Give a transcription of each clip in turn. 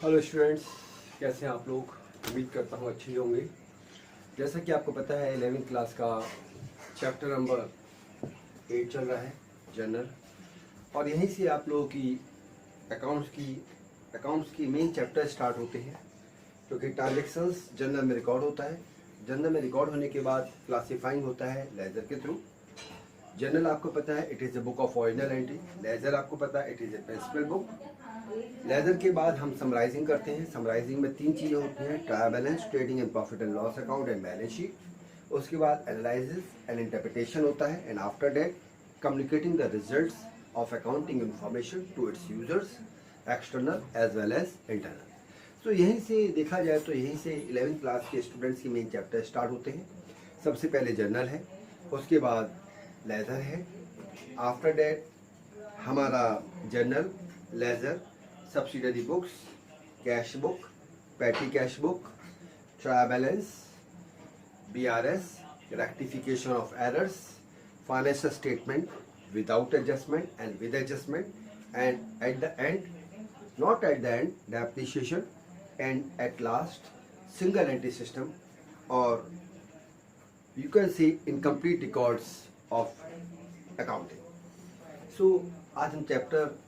Hello students, कैसे हैं आप लोग। उम्मीद करता हूँ अच्छे ही होंगे। जैसा कि आपको पता है 11वीं क्लास का चैप्टर नंबर 8 चल रहा है, जनरल। और यहीं से आप लोगों की अकाउंट्स की मेन चैप्टर स्टार्ट होते हैं, क्योंकि ट्रांजेक्शन्स जनरल में रिकॉर्ड होता है। जनरल में रिकॉर्ड होने के बाद क्लासीफाइंग होता है लेजर के थ्रू। जनरल आपको पता है it is a book of ordinal entry. Ledger आपको पता है it is a principal book. Ledger के बाद हम समराइजिंग करते हैं। समराइजिंग में 3 चीज़ें होती हैं: trial balance, trading and profit and loss account and balance sheet. उसके बाद एनालिसिस एंड इंटरप्रिटेशन होता है, and after that communicating the results of accounting information to its users, external as well as internal. तो यहीं से देखा जाए तो यहीं से 11वीं क्लास के स्टूडेंट्स की मेन चैप्टर स्टार्ट होते हैं। सबसे पहले जर्नल है, उसके बाद लेजर है, आफ्टर दैट हमारा journal, ledger, subsidiary books, cash book, petty cash book, trial balance, BRS, rectification of errors, financial statement without adjustment and with adjustment, and at the end, not at the end, the appreciation, and at last single entry system, or you can say incomplete records of accounting. So आज हम chapter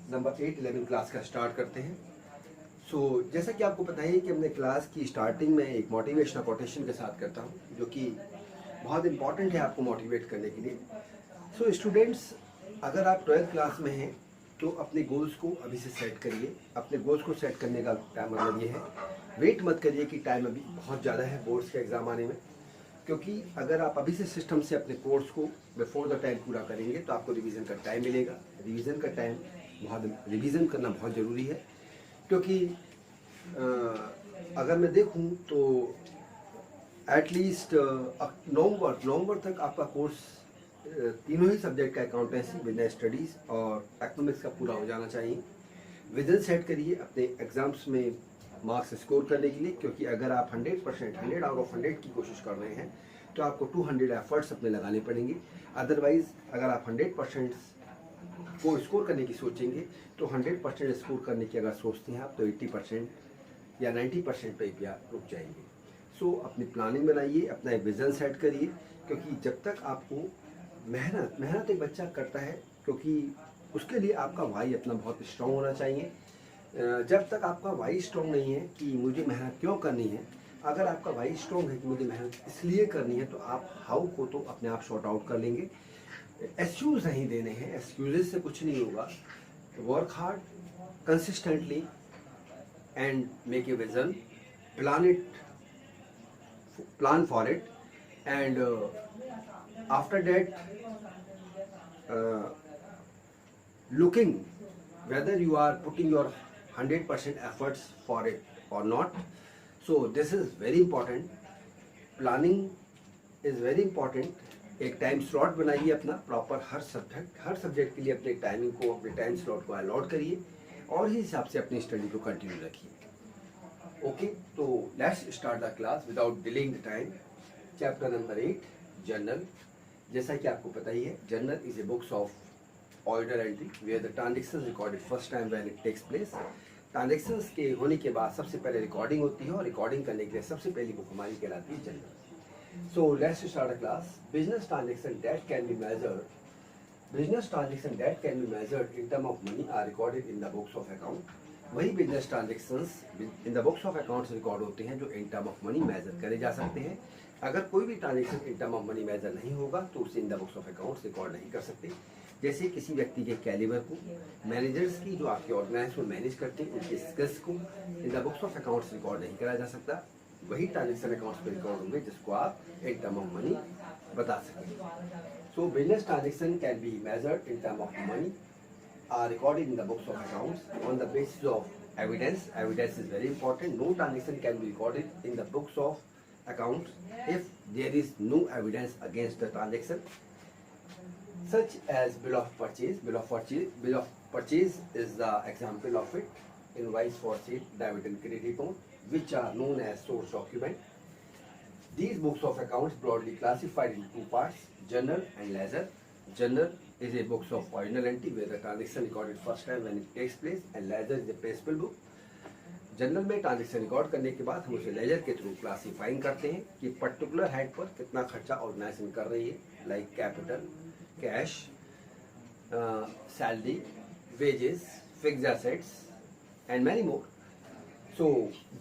number 8 11 class का start करते हैं। जैसा कि आपको पता है कि हमने क्लास की स्टार्टिंग में एक मोटिवेशनल कोटेशन के साथ करता हूँ, जो कि बहुत इंपॉर्टेंट है आपको मोटिवेट करने के लिए। स्टूडेंट्स, अगर आप 12th क्लास में हैं तो अपने गोल्स को अभी से सेट करिए। अपने गोल्स को सेट करने का टाइम मतलब ये है, वेट मत करिए कि टाइम अभी बहुत ज़्यादा है बोर्ड्स के एग्ज़ाम आने में, क्योंकि अगर आप अभी से सिस्टम से अपने कोर्स को बिफोर द टाइम पूरा करेंगे तो आपको रिवीजन का टाइम मिलेगा। रिवीजन का टाइम रिवीजन करना बहुत ज़रूरी है, क्योंकि अगर मैं देखूं तो एटलीस्ट नवंबर तक आपका कोर्स तीनों ही सब्जेक्ट का, अकाउंटेंसी, बिजनेस स्टडीज़ और इकोनॉमिक्स का पूरा हो जाना चाहिए। विजन सेट करिए अपने एग्ज़ाम्स में मार्क्स स्कोर करने के लिए, क्योंकि अगर आप 100% 100 आउट ऑफ 100 की कोशिश कर रहे हैं तो आपको 200 एफर्ट्स अपने लगाने पड़ेंगे। अदरवाइज़ अगर आप 100% को स्कोर करने की सोचेंगे तो 100% स्कोर करने की अगर सोचते हैं आप तो 80% या 90% पे भी आप रुक जाएंगे। अपनी प्लानिंग बनाइए, अपना एक विज़न सेट करिए, क्योंकि जब तक आपको मेहनत एक बच्चा करता है, क्योंकि उसके लिए आपका वाई अपना बहुत स्ट्रॉन्ग होना चाहिए। जब तक आपका वाई स्ट्रॉन्ग नहीं है कि मुझे मेहनत क्यों करनी है, अगर आपका वाई स्ट्रॉन्ग है कि मुझे मेहनत इसलिए करनी है, तो आप हाउ को तो अपने आप शॉर्ट आउट कर लेंगे। एक्सक्यूज़ नहीं देने हैं, एक्सक्यूजेस से कुछ नहीं होगा। Work hard consistently and make a vision, plan for it, and after that looking whether you are putting your 100% efforts for it or not. So this is very important. Planning is very important. एक time slot बनाइए अपना proper, हर subject के लिए अपने timing को, अपने time slot को allot करिए और ही हिसाब से अपनी स्टडी को कंटिन्यू रखिए। ओके, तो let's start the class without delaying the time. Chapter number 8, journal. जैसा कि आपको पता ही है, journal is a books of order entry where the transactions recorded first time when it takes place. Transactions के होने के बाद सबसे पहले रिकॉर्डिंग होती है, और रिकॉर्डिंग करने के लिए सबसे पहली बुक हमारी कहलाती है journal. So let's start a class. Business transaction that can be measured in terms of money are recorded in the books of account. वही business transactions in the books of accounts record होते हैं जो in term of money measure करे जा सकते हैं। अगर कोई भी transaction in term of money measure नहीं होगा तो उसे in the books of accounts record नहीं कर सकते। जैसे किसी व्यक्ति के कैलिबर को, मैनेजर्स की जो आपके ऑर्गेनाइजेशन मैनेज करते हैं उनके स्किल्स को इन the books of accounts record नहीं करा जा सकता। वही ट्रांजेक्शन अकाउंट्स पे रिकॉर्ड होंगे जिसको आप इन टर्म ऑफ मनी बता सकें। सो business transaction can be measured in term of money are recorded in the books of accounts on the basis of evidence. Evidence is very important. No transaction can be recorded in the books of accounts if there is no evidence against the transaction, such as bill of purchase. Bill of purchase is the example of it. Invoice for sale, debit and credit note, which are known as source document. These books of accounts broadly classified in two parts: journal and ledger. Journal is a books of original entry where the transaction recorded first time when it takes place, and ledger is a principal book. General में transaction record करने के बाद हम उसे laser के through classifying करते हैं कि पर्टिकुलर हेड पर कितना खर्चा ऑर्गेनाइजेशन कर रही है, like capital, cash, salary, wages, fixed assets and many more. So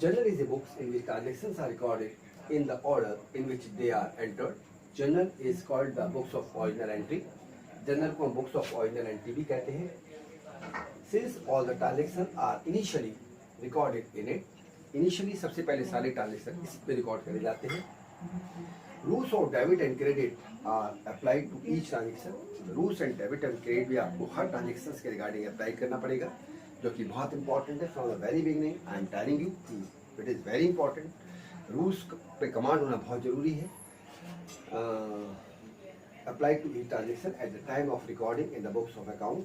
journal is a book in which transactions are recorded in the order in which they are entered. Journal is called the books of ordinal entry. Journal को हम books of ordinal entry भी कहते हैं. Since all the transactions are initially recorded in it, initially सबसे पहले सारे transaction इस पे रिकॉर्ड करे जाते हैं. Rules of debit and credit are applied to each transaction. Rules and debit and credit भी आपको हर ट्रांजेक्शन के रिगार्डिंग अप्लाई करना पड़ेगा, जो कि बहुत इंपॉर्टेंट है. From the very beginning I am telling you it is very important. Rules पे कमांड होना बहुत ज़रूरी है. Apply to each transaction at the time of recording in the books of account.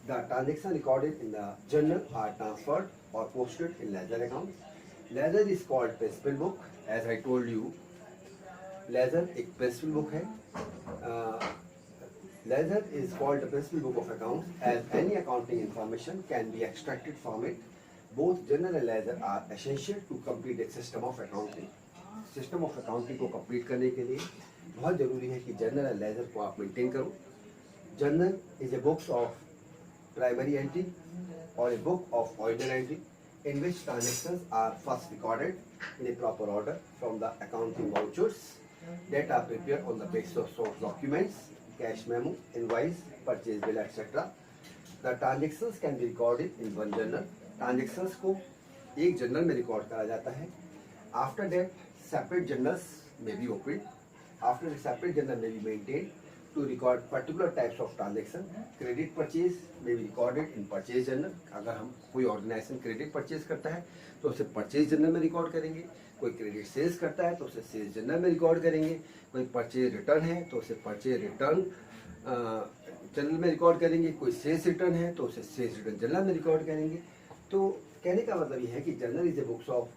The transaction recorded in the journal are transferred और posted in ledger account. Ledger is called principal book. As I told you, laser एक principal book है. Ledger is called the principal book of accounts as any accounting information can be extracted from it. Both journal and ledger are essential to complete a system of accounting. System of accounting को complete करने के लिए बहुत ज़रूरी है कि journal and ledger को आप maintain करो. Journal is a book of primary entry or a book of ordinal entry in which transactions are first recorded in a proper order from the accounting vouchers that are prepared on the basis of source documents, cash memo, invoice, purchase bill, etc. The transactions can be recorded in one journal. Transactions को एक journal में record करा जाता है. After that, separate journals may be opened. After that, separate journal may be maintained to record particular types of transaction. Credit purchase may be recorded in purchase journal. अगर हम कोई organisation credit purchase करता है तो उसे purchase journal में record करेंगे. कोई क्रेडिट सेल्स करता है तो उसे सेल्स जर्नल में रिकॉर्ड करेंगे. कोई परचेज रिटर्न है तो उसे परचेज रिटर्न जर्नल में रिकॉर्ड करेंगे. कोई सेल्स रिटर्न है तो उसे सेल्स रिटर्न जर्नल में रिकॉर्ड करेंगे. तो कहने का मतलब ये है कि journal is a books of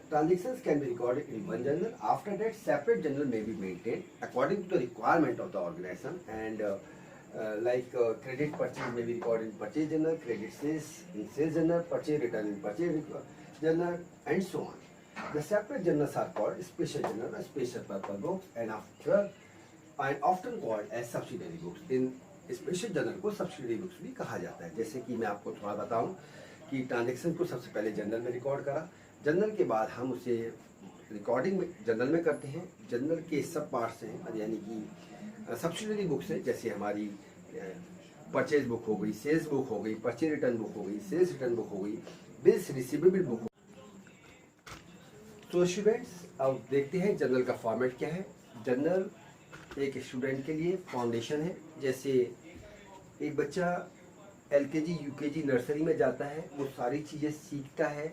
transactions can be recorded in one journal. After that, separate journal may be maintained according to the requirement of the organization, and credit purchase may be recorded in purchase journal, credit sales in sales journal, purchase return in purchase journal, and so on. The separate journals are called special journal, special purpose books, and often called as subsidiary books. In special journal को subsidiary books भी कहा जाता है. जैसे कि मैं आपको थोड़ा बताऊं कि ट्रांजैक्शन को सबसे पहले जर्नल में रिकॉर्ड करा. जर्नल के बाद हम उसे रिकॉर्डिंग में जर्नल में करते हैं. जर्नल के सब पार्ट्स हैं, यानी कि सब्सिडरी बुक्स हैं, जैसे हमारी परचेज बुक हो गई, सेल्स बुक हो गई, परचेज रिटर्न बुक हो गई, सेल्स रिटर्न बुक हो गई, बिल्स रिसीवेबल बुक. तो स्टूडेंट्स, अब देखते हैं जर्नल का फॉर्मेट क्या है. जर्नल एक स्टूडेंट के लिए फाउंडेशन है. जैसे एक बच्चा एलकेजी, यूकेजी, नर्सरी में जाता है, वो सारी चीज़ें सीखता है.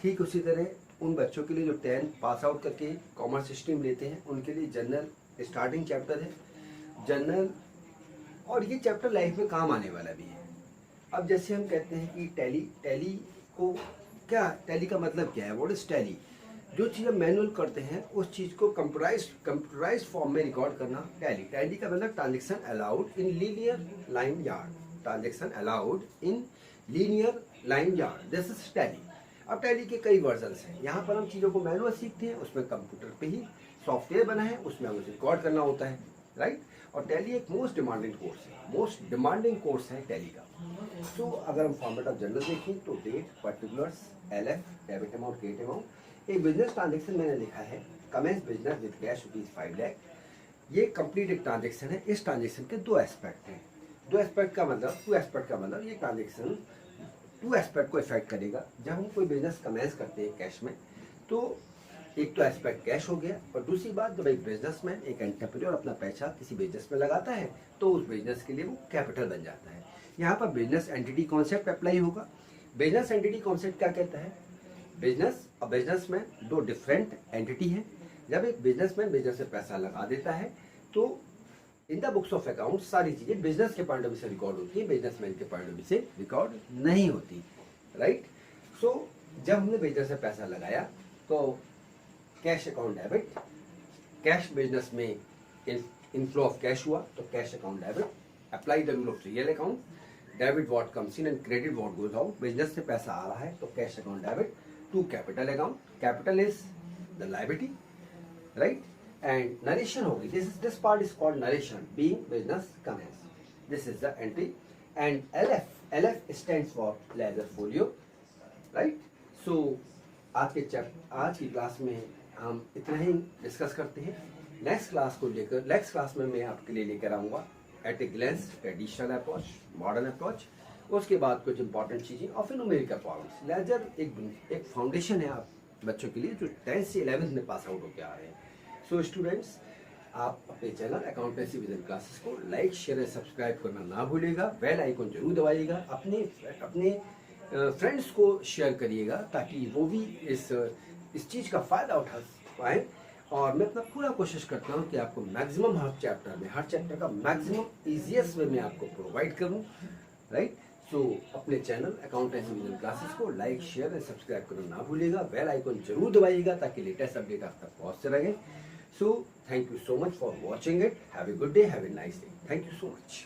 ठीक उसी तरह उन बच्चों के लिए जो 10th पास आउट करके कॉमर्स स्ट्रीम लेते हैं, उनके लिए जर्नल स्टार्टिंग चैप्टर है. जर्नल, और ये चैप्टर लाइफ में काम आने वाला भी है. अब जैसे हम कहते हैं कि टैली को क्या, टैली का मतलब क्या है, व्हाट इज टैली. जो चीज़ हम मैनुअल करते हैं उस चीज़ को कंप्यूटराइज फॉर्म में रिकॉर्ड करना टैली. टैली का मतलब transaction allowed in linear line yard. Transaction allowed in linear line yard, this is tally. अब टैली के कई वर्जन्स हैं. यहाँ पर हम चीज़ों को मैनुअल सीखते हैं, उसमें कंप्यूटर पे ही सॉफ्टवेयर बना है, उसमें हमें रिकॉर्ड करना होता है, राइट. और टैली एक मोस्ट डिमांडिंग कोर्स है, मोस्ट डिमांडिंग कोर्स है टैली का. तो अगर हम फॉर्मेट ऑफ जर्नल देखें तो date, particulars, LF, debit amount, credit amount. एक बिजनेस ट्रांजेक्शन मैंने लिखा है, commence business with cash ₹5 lakh. ये कंप्लीट एक ट्रांजेक्शन है. इस ट्रांजेक्शन के दो एस्पेक्ट हैं. टू एस्पेक्ट का मतलब ये ट्रांजेक्शन 2 एस्पेक्ट को इफेक्ट करेगा. जब हम कोई बिजनेस कमेंस करते हैं कैश में, तो एक तो एस्पेक्ट कैश हो गया, और दूसरी बात, जब एक बिजनेसमैन, एक एंटरप्रेन्योर अपना पैसा किसी बिजनेस में लगाता है तो उस बिजनेस के लिए वो कैपिटल बन जाता है. यहाँ पर बिजनेस एंटिटी कॉन्सेप्ट अप्लाई होगा. बिजनेस एंटिटी कॉन्सेप्ट क्या कहता है? बिजनेस और बिजनेसमैन दो डिफरेंट एंटिटी हैं. जब एक बिजनेसमैन बिजनेस से पैसा लगा देता है तो इन द बुक्स ऑफ अकाउंट सारी चीज़ें बिजनेस के पॉइंट ऑफ व्यू से रिकॉर्ड होती है, बिजनेसमैन के पॉइंट ऑफ व्यू से रिकॉर्ड नहीं होती, राइट. सो जब हमने बिजनेस से पैसा लगाया तो cash account debit, cash business में इनफ्लो ऑफ कैश हुआ तो cash account debit. Apply the rule of real account. Debit what comes in and credit what goes out. Business से पैसा आ रहा है तो cash account debit to capital account, capital is the liability, right. And narration होगी, this part is called narration, being business commence, this is the entry. And LF stands for laser folio, right. So आज की class में हम इतना ही discuss करते हैं। Next class में मैं आपके लिए लेकर आऊँगा at a glance traditional approach, modern approach, उसके बाद कुछ इंपॉर्टेंट चीज़ें और फिर न्यूमेरिकल प्रॉब्लम्स। लेजर एक फाउंडेशन है आप बच्चों के लिए जो 10th से 11th में पास आउट होकर आ रहे हैं। सो स्टूडेंट्स, आप अपने channel accountancy with in classes को लाइक शेयर और सब्सक्राइब करना ना भूलिएगा, बेल आइकन जरूर दबाइएगा, अपने फ्रेंड्स को शेयर करिएगा ताकि वो भी इस चीज़ का फ़ायदा उठा पाएँ। और मैं अपना पूरा कोशिश करता हूँ कि आपको मैक्सिमम हर चैप्टर का मैक्सिमम ईजीएस्ट वे में आपको प्रोवाइड करूँ, राइट। सो अपने channel accountancy with in classes को लाइक शेयर और सब्सक्राइब करना ना भूलिएगा, बेल आइकन जरूर दबाइएगा ताकि लेटेस्ट अपडेट आप तक पहुँचते रहे। So thank you so much for watching it. Have a good day. Have a nice day. Thank you so much.